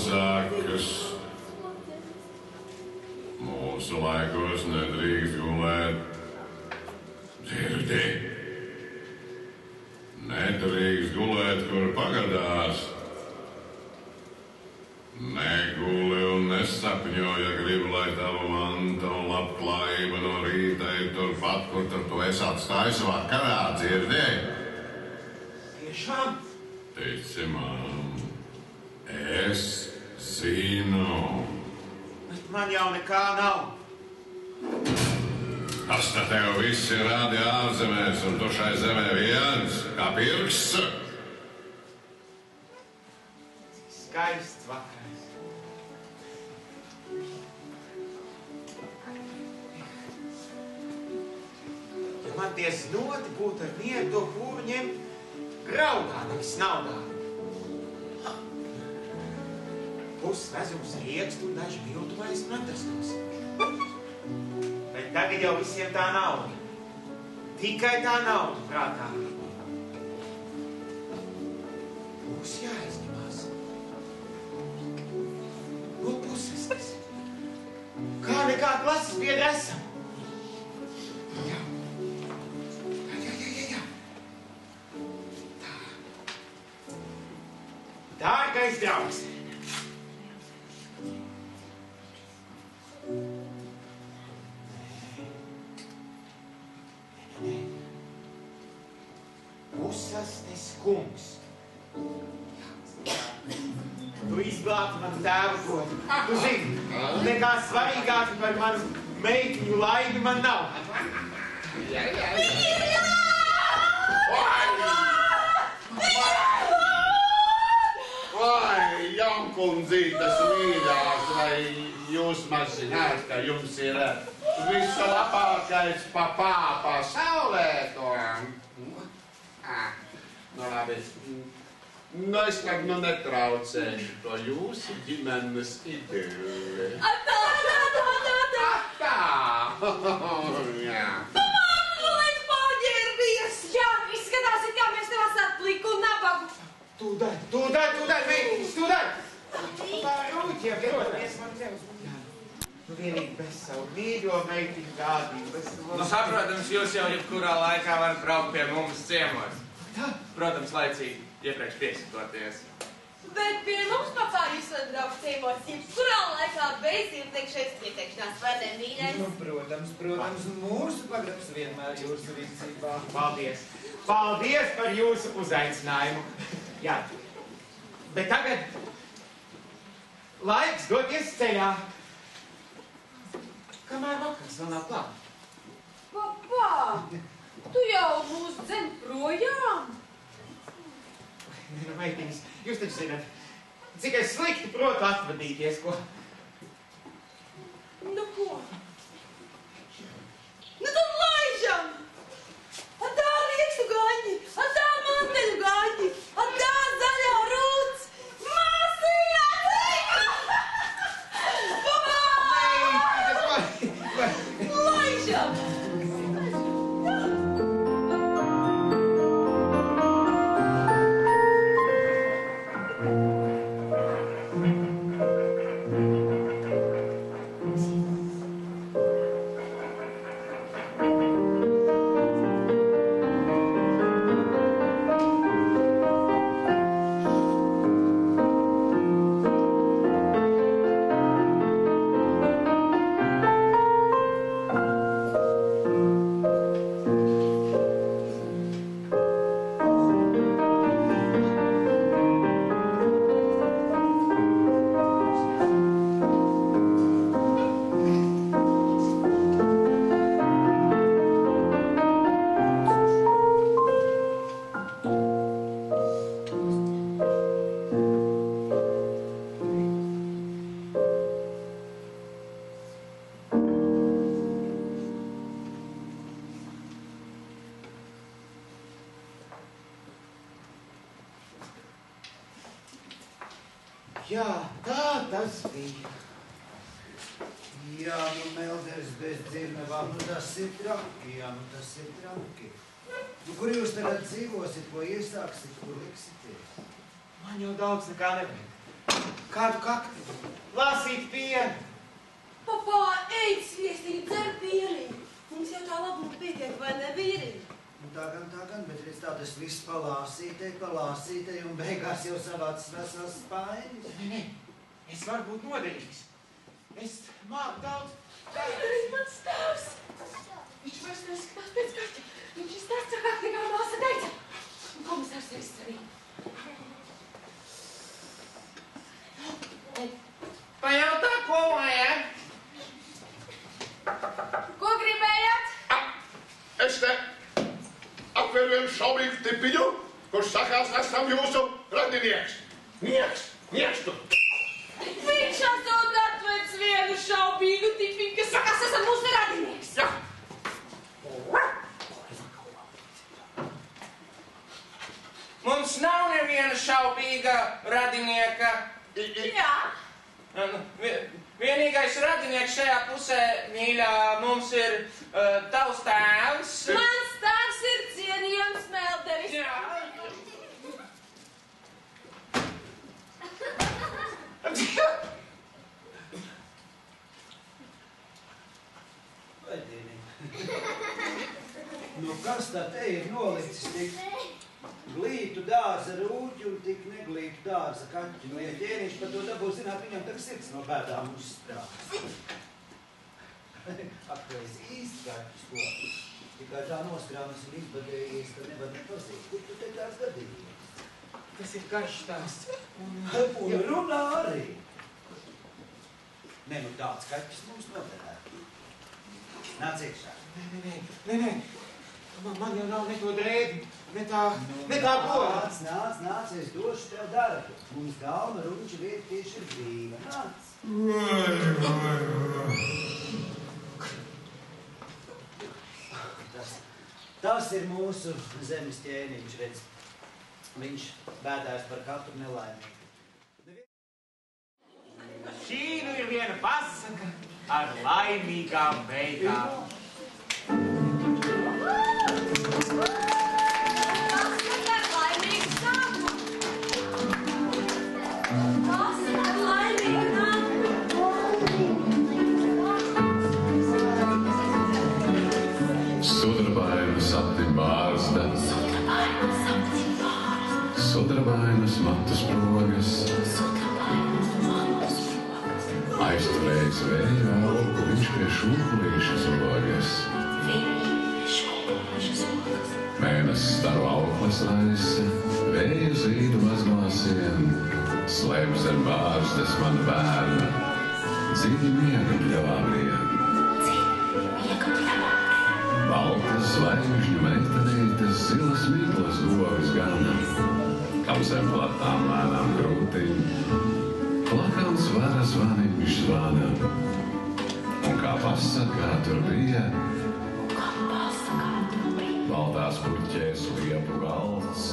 sakas. Mūsu laikos nedrīkst gulēt. Dzirdi? Nedrīkst gulēt, kur pagadās. Neguli un nesapņo, ja gribi, lai tava manta un labklājība no rīta ir turpat, kur tu esi atstājis vakarā, dzirdi? Tiešām? Tici man, es zinu. Bet man jau nekā nav. Tas te tev viss ir rādi ārzemēs, un tu šai zemē viens, kā pirksts. Skaists vakars. Ja man tie snoti būtu ar mieru to kūru ņemt, graudā nevis naudā. Puses vezums riekstu un daži bildu vairs netastos. Bet tagad jau visiem tā nauda. Tikai tā nauda prātā. Būs jāizņemās. No puses tas. Kā nekā klases biedri esam. Jā. Tā. Dārgais draugs. Pusasnes kungs. Tu izglābti manu tēvu godu. Tu zini, nekā svarīgāk par manu meitiņu laimi man nav. Vai, jaunkundzītes mīļās, vai jūs maz zināt, ka jums ir visu labākais papā pasaulē to? Nu labi. Nu es tad netraucēšu to jūsu ģimenes idilli. Atā! Atā! Jā. Mamulēs paģērbies! Jā, izskatās, kā mēs tev esat pliku un nabagu. Tūdaļ, mītis, tūdaļ! Tā rūķiem, ierodamies man tev. Nu vienīgi bez savu mīļo meitiņu gādību. Nu saprotams, jūs jau jebkurā laikā varat braukt pie mums ciemos. Protams, laicīgi iepriekš piesakoties. Bet pie mums, papā, jūs varat braukt ciemos, jebkurā laikā bez iepriekšējas pieteikšanās, vai ne, mīļais? Nu, protams, mūsu pagrabs vienmēr jūsu rīcībā. Paldies par jūsu uzaicinājumu. Jā, bet tagad laiks doties ceļā. Kamēr vakars vēl nav klāt. Papā, tu jau mūs dzen projām? Nu, meitiņas, jūs taču zināt, cik es slikti protu atvadīties, ko? Nu, ko? Nu, tad laižam! Atā riekstu gaņi, atā manteļu gaņi, atā zaļā rūts, māsīnā cīka! Papā! Laižam! Jā, tā tas bija. Jā, nu Melders bez dzirnavām, nu tas ir traki, jā, nu tas ir traki. Nu, kur jūs tagad dzīvosit, ko iesāksit, kur liksities? Man jau daudz nekā nevajag. Kādu kakti? Lasīt pienu. Papā, ej sviestīt, dzer pieniņu. Mums jau tā labuma pietiek, vai ne, vīriņi? Tā gan, bet redz tā tas viss palāsītei, un beigās jau savāds vesels spainis. Nē, es varu būt noderīgs. Es māku daudz. Arī mans tēvs. Viņš vairs neskatās pēc kaķa. Viņš izstāsta cakāk, nekā māsa teica. Un komisārs ir izcerīgi. Pajautā, ko vajag? Ko gribējāt? Es te apveru vienu šaubīgu tipiņu, kurš sakās, esam jūsu radinieks. Nieks tu! Viņš esot atvēc vienu šaubīgu tipiņu, kas sakās, esam mūsu radinieks. Jā. Mums nav neviena šaubīga radinieka. Jā. Vienīgais radinieks šajā pusē, mīļā, mums ir tavs tēvs. Mans tēvs ir cienījams Melderis. Jā. Vai dieni? Nu kas tā te ir nolicis tik glītu dārza rūķi un tik neglītu dārza kaķi? Nu, ja ķēniņš par to dabū zināt, viņam tak sirds no bēdām uzstrāst. Akreiz īsti kaķis, ko? Tikai tā noskrāmas un izbadējies, ka nevar nepazīt. Kur tu te tāds gadījies? Tas ir garš stāsts. Un runā arī. Ne, nu tāds kaķis mums noderētu. Nāc iekšā. Nē. Man jau nav neko drēbi, nekā gola. Nāc, es došu tev darbu. Mums galma runča vieta tieši ir brīva. Nāc. Tas ir mūsu zemes ķēniņš, redz. Viņš bēdājas par katru nelaimīgu. Šī nu ir viena pasaka ar laimīgām beigām. Pasaka ar laimīgu sākumu. Pasaka ar laimīgu Sudrabainas saptim bārstas, sudrabainas matus progas, aizturējis vēju augu, viņš pie šūpulīša zogas. Mēnesis staru auklas raisa, vēju zīdu mazmāsiem, slēp zem bārstas man bērna, dziļi miega bļavābriem. Baltas zvaigžņu meitenītes, zilas mīklas govis gana, kam zem platām lēnām krūtīm, plakans vara zvaniņš zvana. Un kā pasakā tur bija, baltās puķēs liepu galds,